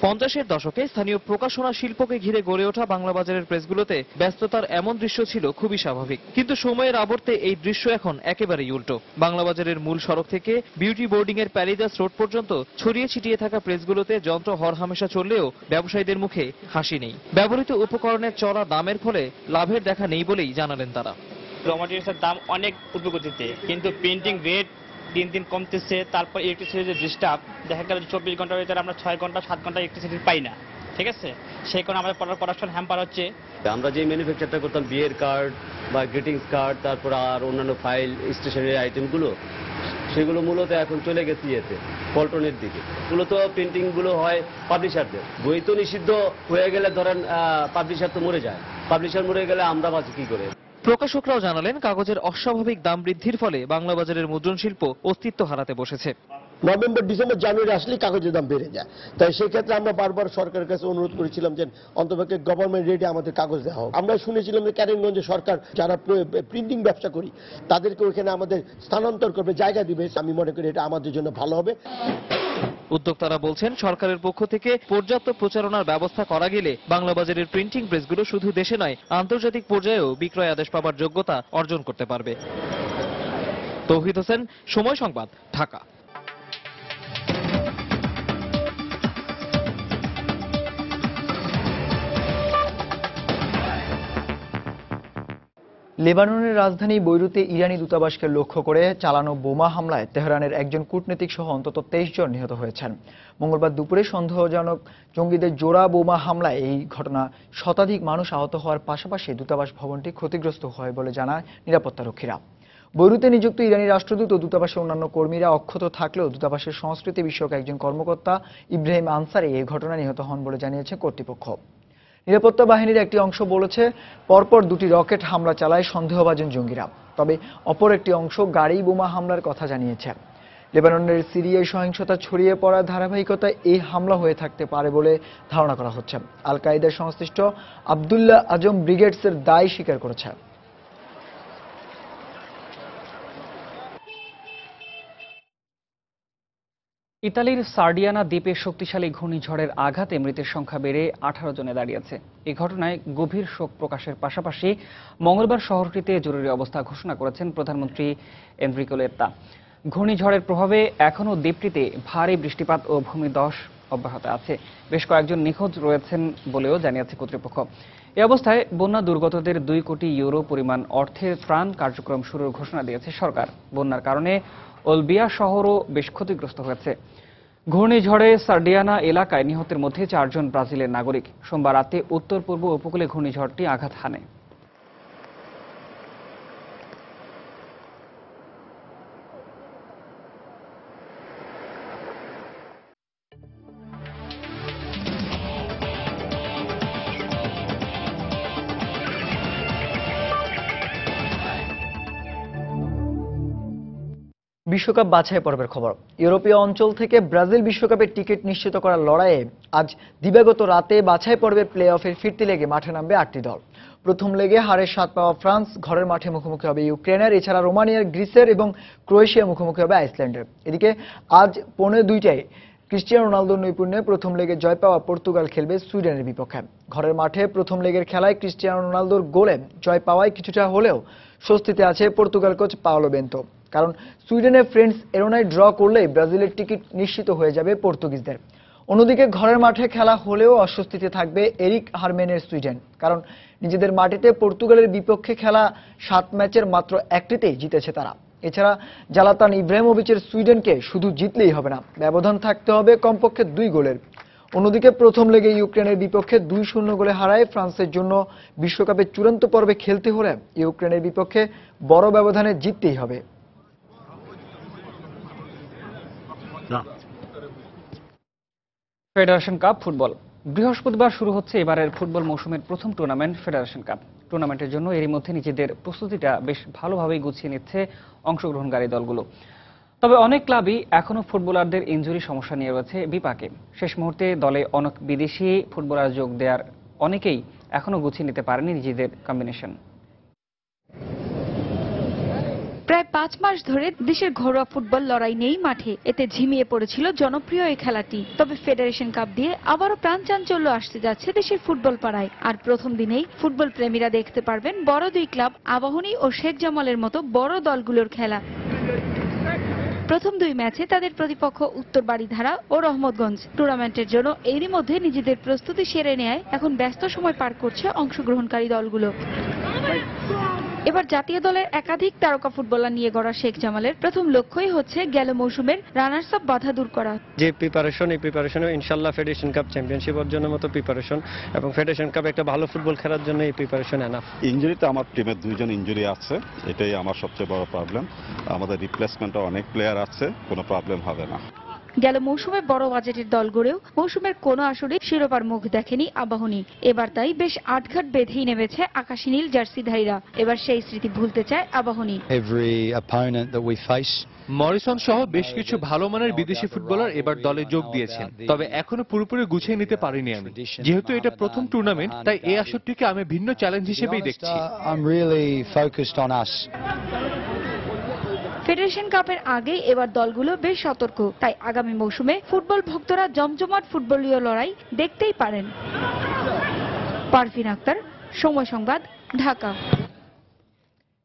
50-এর দশকে স্থানীয় প্রকাশনা শিল্পকে ঘিরে গড়ে ওঠা বাংলা বাজারের প্রেসগুলোতে ব্যস্ততার এমন দৃশ্য ছিল খুবই স্বাভাবিক। কিন্তু সময়ের আবর্তে এই দৃশ্য এখন একেবারেই উল্টো। বাংলা বাজারের মূল সড়ক থেকে বিউটি বোর্ডিং এর প্যারিদাস রোড পর্যন্ত ছড়িয়ে ছিটিয়ে থাকা প্রেসগুলোতে যন্ত্র হরহামেশা চললেও ব্যবসায়ীদের মুখে হাসি নেই। ব্যবহৃত উপকরণের চড়া দামের ফলে লাভের দেখা নেই বলেই জানালেন তারা। র ম্যাটেরিয়ালসের দাম অনেক ঊর্ধ্বগতিতে, কিন্তু প্রিন্টিং রেট দিন দিন কমতেছে। তারপর ইলেকট্রিসিটির যে ডিস্টার্ব, দেখা গেল 24 ঘন্টার ভিতরে আমরা 6 ঘন্টা 7 ঘন্টা ইলেকট্রিসিটি পাই না। ঠিক আছে, সেই কারণে আমাদের প্রোডাকশন হ্যাম্পার হচ্ছে। আমরা যে ম্যানুফ্যাকচারটা করতাম বিয়ের কার্ড বা গ্রিটিংস কার্ড, তারপর আর অন্যান্য ফাইল স্টেশনারি আইটেমগুলো, সেগুলো মূলত এখন চলে গেছে ইয়েতে পল্টনের দিকে। মূলত প্রিন্টিংগুলো হয় পাবলিশারদের। বই তো নিষিদ্ধ হয়ে গেলে ধরেন পাবলিশার তো মরে যায়। পাবলিশার মরে গেলে আমরা বাঁচি কি করে? প্রকাশকরাও জানালেন কাগজের অস্বাভাবিক দাম বৃদ্ধির ফলে বাংলা বাজারের মুদ্রণ শিল্প অস্তিত্ব হারাতে বসেছে। নভেম্বর, ডিসেম্বর, জানুয়ারি আসলে কাগজের দাম বেড়ে যায়। তাই সেই ক্ষেত্রে আমরা বারবার সরকারের কাছে অনুরোধ করেছিলাম যে অন্তপক্ষে গভর্নমেন্ট রেটে আমাদের কাগজ দেওয়া হোক। আমরা শুনেছিলাম যে ক্যারিমগঞ্জে সরকার যারা প্রিন্টিং ব্যবসা করি তাদেরকে ওইখানে আমাদের স্থানান্তর করবে, জায়গা দিবে। আমি মনে করি এটা আমাদের জন্য ভালো হবে। উদ্যোক্তারা বলছেন সরকারের পক্ষ থেকে পর্যাপ্ত প্রচারণার ব্যবস্থা করা গেলে বাংলা বাজারের প্রিন্টিং প্রেসগুলো শুধু দেশে নয় আন্তর্জাতিক পর্যায়েও বিক্রয় আদেশ পাবার যোগ্যতা অর্জন করতে পারবে। তৌহিদ হোসেন, সময় সংবাদ, ঢাকা। লেবাননের রাজধানী বৈরুতে ইরানি দূতাবাসকে লক্ষ্য করে চালানো বোমা হামলায় তেহরানের একজন কূটনীতিক সহ অন্তত 23 জন নিহত হয়েছেন। মঙ্গলবার দুপুরে সন্দেহজনক জঙ্গিদের জোড়া বোমা হামলায় এই ঘটনা শতাধিক মানুষ আহত হওয়ার পাশাপাশি দূতাবাস ভবনটি ক্ষতিগ্রস্ত হয় বলে জানায় নিরাপত্তারক্ষীরা। বৈরুতে নিযুক্ত ইরানি রাষ্ট্রদূত ও দূতাবাসের অন্যান্য কর্মীরা অক্ষত থাকলেও দূতাবাসের সংস্কৃতি বিষয়ক একজন কর্মকর্তা ইব্রাহিম আনসারি এই ঘটনায় নিহত হন বলে জানিয়েছে কর্তৃপক্ষ। নিরাপত্তা বাহিনীর একটি অংশ বলেছে পরপর দুটি রকেট হামলা চালায় সন্দেহভাজন জঙ্গিরা, তবে অপর একটি অংশ গাড়ি বোমা হামলার কথা জানিয়েছে। লেবাননের সিরিয়ায় সহিংসতা ছড়িয়ে পড়ার ধারাবাহিকতায় এই হামলা হয়ে থাকতে পারে বলে ধারণা করা হচ্ছে। আল কায়েদার সংশ্লিষ্ট আবদুল্লাহ আজম ব্রিগেডসের দায় স্বীকার করেছে। ইতালির সার্ডিয়ানা দ্বীপে শক্তিশালী ঘূর্ণিঝড়ের আঘাতে মৃতের সংখ্যা বেড়ে 18 জনে দাঁড়িয়েছে। এই ঘটনায় গভীর শোক প্রকাশের পাশাপাশি মঙ্গলবার শহরটিতে জরুরি অবস্থা ঘোষণা করেছেন প্রধানমন্ত্রী এনরিকো লেত্তা। ঘূর্ণিঝড়ের প্রভাবে এখনও দ্বীপটিতে ভারী বৃষ্টিপাত ও ভূমিধস অব্যাহত আছে। বেশ কয়েকজন নিখোঁজ রয়েছেন বলেও জানিয়েছে কর্তৃপক্ষ। এই অবস্থায় বন্যা দুর্গতদের 2 কোটি ইউরো পরিমাণ অর্থের ত্রাণ কার্যক্রম শুরুর ঘোষণা দিয়েছে সরকার। বন্যার কারণে ওলবিয়া শহরও বেশ ক্ষতিগ্রস্ত হয়েছে। ঘূর্ণিঝড়ে সার্ডিয়ানা এলাকায় নিহতের মধ্যে 4 জন ব্রাজিলের নাগরিক। সোমবার রাতে উত্তর পূর্ব উপকূলে ঘূর্ণিঝড়টি আঘাত হানে। বিশ্বকাপ বাছাই পর্বের খবর। ইউরোপীয় অঞ্চল থেকে ব্রাজিল বিশ্বকাপের টিকিট নিশ্চিত করার লড়াইয়ে আজ দিবাগত রাতে বাছাই পর্বের প্লে অফের ফিরতি লেগে মাঠে নামবে 8টি দল। প্রথম লেগে হারের স্বাদ পাওয়া ফ্রান্স ঘরের মাঠে মুখোমুখি হবে ইউক্রেনের, এছাড়া রোমানিয়ার, গ্রিসের এবং ক্রোয়েশিয়া মুখোমুখি হবে আইসল্যান্ডের। এদিকে আজ 2:45 ক্রিস্টিয়ানো রোনালদোর নৈপুণ্যে প্রথম লেগে জয় পাওয়া পর্তুগাল খেলবে সুইডেনের বিপক্ষে। ঘরের মাঠে প্রথম লেগের খেলায় ক্রিস্টিয়ানো রোনালদোর গোলে জয় পাওয়ায় কিছুটা হলেও স্বস্তিতে আছে পর্তুগাল কোচ পাওলো বেন্তো, কারণ সুইডেনের ফ্রেন্ডস এরোনায় ড্র করলেই ব্রাজিলের টিকিট নিশ্চিত হয়ে যাবে পর্তুগিজদের। অন্যদিকে ঘরের মাঠে খেলা হলেও অস্বস্তিতে থাকবে এরিক হারমেনের সুইডেন, কারণ নিজেদের মাটিতে পর্তুগালের বিপক্ষে খেলা 7 ম্যাচের মাত্র 1টিতেই জিতেছে তারা। এছাড়া জালাতান ইব্রাহিমোভিচের সুইডেনকে শুধু জিতলেই হবে না, ব্যবধান থাকতে হবে কমপক্ষে 2 গোলের। অন্যদিকে প্রথম লেগে ইউক্রেনের বিপক্ষে 2-0 গোলে হারায় ফ্রান্সের জন্য বিশ্বকাপের চূড়ান্ত পর্বে খেলতে হলে ইউক্রেনের বিপক্ষে বড় ব্যবধানে জিততেই হবে। Federation cup football. বৃহস্পতিবার শুরু হচ্ছে এবারের ফুটবল মৌসুমের প্রথম টুর্নামেন্ট ফেডারেশন কাপ। টুর্নামেন্টের জন্য এরই মধ্যে নিজেদের প্রস্তুতিটা বেশ ভালোভাবেই গুছিয়ে নিচ্ছে অংশগ্রহণকারী দলগুলো। তবে অনেক ক্লাবই এখনো ফুটবলারদের ইনজুরি সমস্যা নিয়ে রয়েছে বিপাকে। শেষ মুহূর্তে দলে অনেক বিদেশি ফুটবলার যোগ দেওয়ার অনেকেই এখনো গুছিয়ে নিতে পারেনি নিজেদের কম্বিনেশন। প্রায় 5 মাস ধরে দেশের ঘরোয়া ফুটবল লড়াই নেই মাঠে, এতে ঝিমিয়ে পড়েছিল জনপ্রিয় এই খেলাটি। তবে ফেডারেশন কাপ দিয়ে আবারও প্রাণ চাঞ্চল্য আসতে যাচ্ছে দেশের ফুটবল পাড়ায়। আর প্রথম দিনেই ফুটবল প্রেমীরা দেখতে পারবেন বড় 2 ক্লাব আবাহনী ও শেখ জামালের মতো বড় দলগুলোর খেলা। প্রথম 2 ম্যাচে তাদের প্রতিপক্ষ উত্তর বাড়িধারা ও রহমতগঞ্জ। টুর্নামেন্টের জন্য এরই মধ্যে নিজেদের প্রস্তুতি সেরে নেয় এখন ব্যস্ত সময় পার করছে অংশগ্রহণকারী দলগুলো। এবার জাতীয় দলের একাধিক তারকা ফুটবলার নিয়ে গড়া শেখ জামালের প্রথম লক্ষ্যই হচ্ছে গেল মৌসুমের রানার্স আপ বাধা দূর করা। যে প্রিপারেশন, এই প্রিপারেশনে ইনশাআল্লাহ ফেডারেশন কাপ চ্যাম্পিয়নশিপ অর্জনের মতো প্রিপারেশন এবং ফেডারেশন কাপ একটা ভালো ফুটবল খেলার জন্য এই প্রিপারেশন এনাফ। ইনজুরিতে আমার টিমের 2 জন ইনজুরি আছে, এটাই আমার সবচেয়ে বড় প্রবলেম। আমাদের রিপ্লেসমেন্টে অনেক প্লেয়ার আছে, কোনো প্রবলেম হবে না। গেল মৌসুমে বড় বাজেটের দল গড়েও মৌসুমের কোনো আসরে শিরোপার মুখ দেখেনি আবাহনী। এবার তাই বেশ আটঘাট বেঁধেই নেমেছে আকাশী নীল জার্সিধারীরা। এবার সেই স্মৃতি ভুলতে চায় আবাহনী। মরিসন সহ বেশ কিছু ভালো মানের বিদেশি ফুটবলার এবার দলে যোগ দিয়েছেন, তবে এখনো পুরোপুরি গুছিয়ে নিতে পারিনি আমি। যেহেতু এটা প্রথম টুর্নামেন্ট, তাই এই আসরটিকে আমি ভিন্ন চ্যালেঞ্জ হিসেবেই দেখছি। ফেডারেশন কাপের আগে এবার দলগুলো বেশ সতর্ক, তাই আগামী মৌসুমে ফুটবল ভক্তরা জমজমাট ফুটবলীয় লড়াই দেখতেই পারেন। পারভিন আক্তার, সময় সংবাদ, ঢাকা।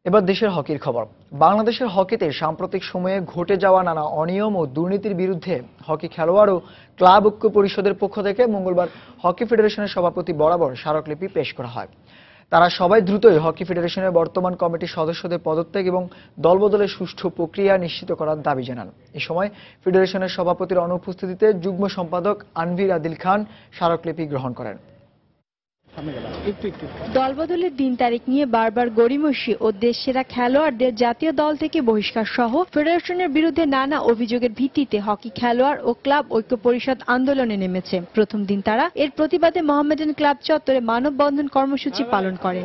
এবার দেশের হকির খবর। বাংলাদেশের হকিতে সাম্প্রতিক সময়ে ঘটে যাওয়া নানা অনিয়ম ও দুর্নীতির বিরুদ্ধে হকি খেলোয়াড় ও ক্লাব ঐক্য পরিষদের পক্ষ থেকে মঙ্গলবার হকি ফেডারেশনের সভাপতি বরাবর স্মারকলিপি পেশ করা হয়। তারা সবাই দ্রুতই হকি ফেডারেশনের বর্তমান কমিটির সদস্যদের পদত্যাগ এবং দলবদলের সুষ্ঠু প্রক্রিয়া নিশ্চিত করার দাবি জানান। এ সময় ফেডারেশনের সভাপতির অনুপস্থিতিতে যুগ্ম সম্পাদক আনভির আদিল খান স্মারকলিপি গ্রহণ করেন। দলবদলের দিন তারিখ নিয়ে বারবার গড়িমসি ও দেশসেরা খেলোয়াড়দের জাতীয় দল থেকে বহিষ্কার সহ ফেডারেশনের বিরুদ্ধে নানা অভিযোগের ভিত্তিতে হকি খেলোয়াড় ও ক্লাব ঐক্য পরিষদ আন্দোলনে নেমেছে। প্রথম দিন তারা এর প্রতিবাদে মোহামেডান ক্লাব চত্বরে মানববন্ধন কর্মসূচি পালন করেন।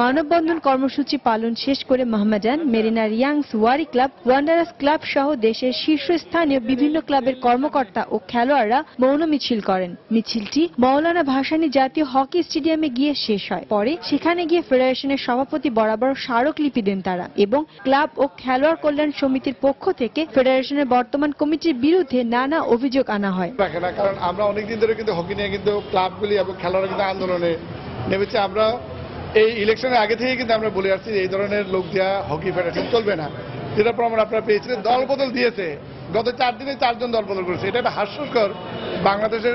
মানববন্ধন কর্মসূচি পালন শেষ করে মোহামেডান, মেরিনা রিয়াংস, ওয়ারি ক্লাব, ওয়ান্ডারার্স ক্লাব সহ দেশের শীর্ষস্থানীয় বিভিন্ন ক্লাবের কর্মকর্তা ও খেলোয়াড়রা মৌন মিছিল করেন। মিছিলটি মৌলানা ভাসানী জাতীয় হকি স্টেডিয়ামে গিয়ে শেষ হয়। পরে সেখানে গিয়ে ফেডারেশনের সভাপতি বরাবর স্মারকলিপি দেন তারা এবং ক্লাব ও খেলোয়াড় কল্যাণ সমিতির পক্ষ থেকে ফেডারেশনের বর্তমান কমিটির বিরুদ্ধে নানা অভিযোগ আনা হয়। কারণ আমরা অনেকদিন ধরে কিন্তু হকি নিয়ে কিন্তু ক্লাবগুলি এবং খেলোয়াড়রা কিন্তু আন্দোলনে নেমেছে। আমরা এই ইলেকশনের আগে থেকে কিন্তু আমরা বলে আসছি এই ধরনের লোক দেওয়া হকি ফেডারেশন চলবে না, যেটা প্রমাণ আপনারা পেয়েছিলেন। দল বদল দিয়েছে, গত 4 দিনে 4 জন দল বদল করেছে। এটা একটা হাস্যকর, বাংলাদেশের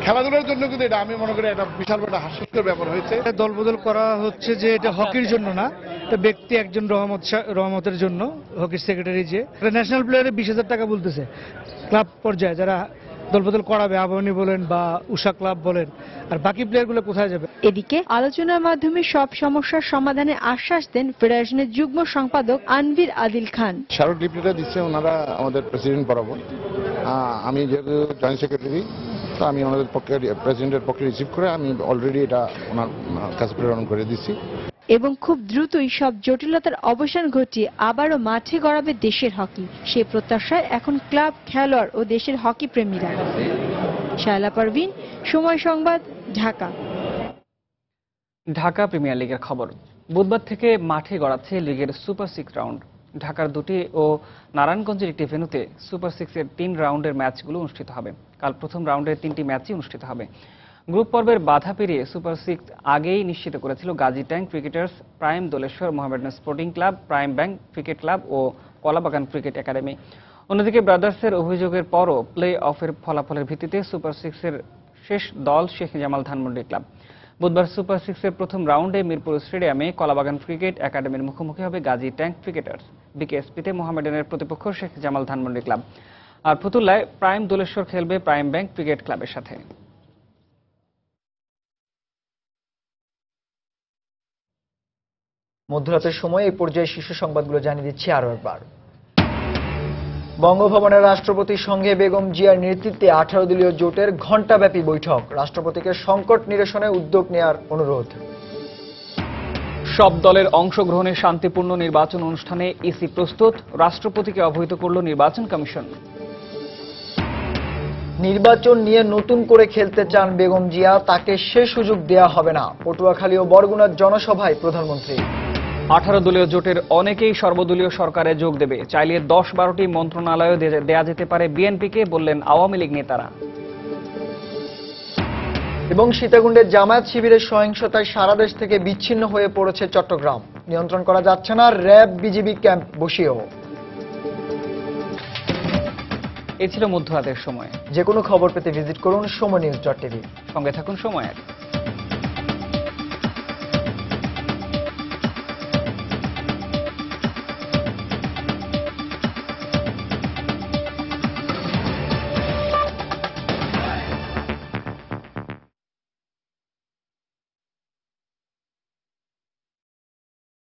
খেলাধুলার জন্য কিন্তু এটা আমি মনে করি একটা বিশাল বড় হাস্যকর ব্যাপার হয়েছে। দল বদল করা হচ্ছে যে এটা হকির জন্য না, এটা ব্যক্তি একজন রহমতের জন্য। হকির সেক্রেটারি যে ন্যাশনাল প্লেয়ারে 20,000 টাকা বলতেছে, ক্লাব পর্যায়ে যারা দলবদল করাবে, আবাহনী বলেন বা উষা ক্লাব বলেন, আর বাকি প্লেয়ারগুলো কোথায় যাবে? এদিকে আলোচনার মাধ্যমে সব সমস্যার সমাধানে আশ্বাস দেন ফেডারেশনের যুগ্ম সম্পাদক আনভির আদিল খান। স্মারকলিপিটা দিচ্ছে ওনারা আমাদের প্রেসিডেন্ট বরাবর। আমি যেহেতু জয়েন্ট সেক্রেটারি, তো আমি ওনাদের পক্ষে প্রেসিডেন্টের পক্ষে রিসিভ করে আমি অলরেডি এটা ওনার কাছে প্রেরণ করে দিচ্ছি এবং খুব দ্রুতই সব জটিলতার অবসান ঘটিয়ে আবারও মাঠে গড়াবে দেশের হকি। সেই প্রত্যাশায় এখন ক্লাব, খেলোয়াড় ও দেশের হকি প্রেমীরা। শায়লা পারভিন, সময় সংবাদ, ঢাকা। ঢাকা প্রিমিয়ার লিগের খবর। বুধবার থেকে মাঠে গড়াচ্ছে লিগের সুপার 6 রাউন্ড। ঢাকার 2টি ও নারায়ণগঞ্জের একটি ভেন্যুতে সুপার 6-এর 3 রাউন্ডের ম্যাচগুলো অনুষ্ঠিত হবে। কাল প্রথম রাউন্ডের 3টি ম্যাচই অনুষ্ঠিত হবে। গ্রুপ পর্বের বাধা পেরিয়ে সুপার 6 আগেই নিশ্চিত করেছিল Gazi tank cricketers, prime Doleshwar, Mohammedan sporting club, prime bank cricket club ও কলাবাগান ক্রিকেট একাডেমি। অন্যদিকে ব্রাদার্সের অভিযোগের পরও প্লে অফের ফলাফলের ভিত্তিতে সুপার 6-এর শেষ দল শেখ জামাল ধানমন্ডি ক্লাব। বুধবার সুপার 6-এর প্রথম রাউন্ডে মিরপুর স্টেডিয়ামে কলাবাগান ক্রিকেট একাডেমির মুখোমুখি হবে গাজী ট্যাঙ্ক ক্রিকেটার্স। বিকেএসপিতে মোহামেডানের প্রতিপক্ষ শেখ জামাল ধানমন্ডি ক্লাব। আর ফতুল্লায় প্রাইম দোলেশ্বর খেলবে প্রাইম ব্যাংক ক্রিকেট ক্লাবের সাথে। মধ্যরাতের সময় এই পর্যায়ে শীর্ষ সংবাদগুলো জানিয়ে দিচ্ছি আরো একবার। বঙ্গভবনের রাষ্ট্রপতির সঙ্গে বেগম জিয়ার নেতৃত্বে 18 দলীয় জোটের ঘণ্টাব্যাপী বৈঠক। রাষ্ট্রপতিকে সংকট নিরসনে উদ্যোগ নেওয়ার অনুরোধ। সব দলের অংশগ্রহণে শান্তিপূর্ণ নির্বাচন অনুষ্ঠানে ইসি প্রস্তুত, রাষ্ট্রপতিকে অবহিত করল নির্বাচন কমিশন। নির্বাচন নিয়ে নতুন করে খেলতে চান বেগম জিয়া, তাকে সে সুযোগ দেয়া হবে না। পটুয়াখালী ও বরগুনার জনসভায় প্রধানমন্ত্রী। 18 দলীয় জোটের অনেকেই সর্বদলীয় সরকারে যোগ দেবে, চাইলে 10-12টি মন্ত্রণালয় দেয়া যেতে পারে বিএনপিকে, বললেন আওয়ামী লীগ নেতারা। এবং সীতাকুণ্ডের জামায়াত শিবিরের সহিংসতায় সারা দেশ থেকে বিচ্ছিন্ন হয়ে পড়েছে চট্টগ্রাম। নিয়ন্ত্রণ করা যাচ্ছে না, র্যাব বিজিবি ক্যাম্প বসিয়েও। এ ছিল মধ্যরাতের সময়। যে কোনো খবর পেতে ভিজিট করুন সময়নিউজ.tv। সঙ্গে থাকুন সময়।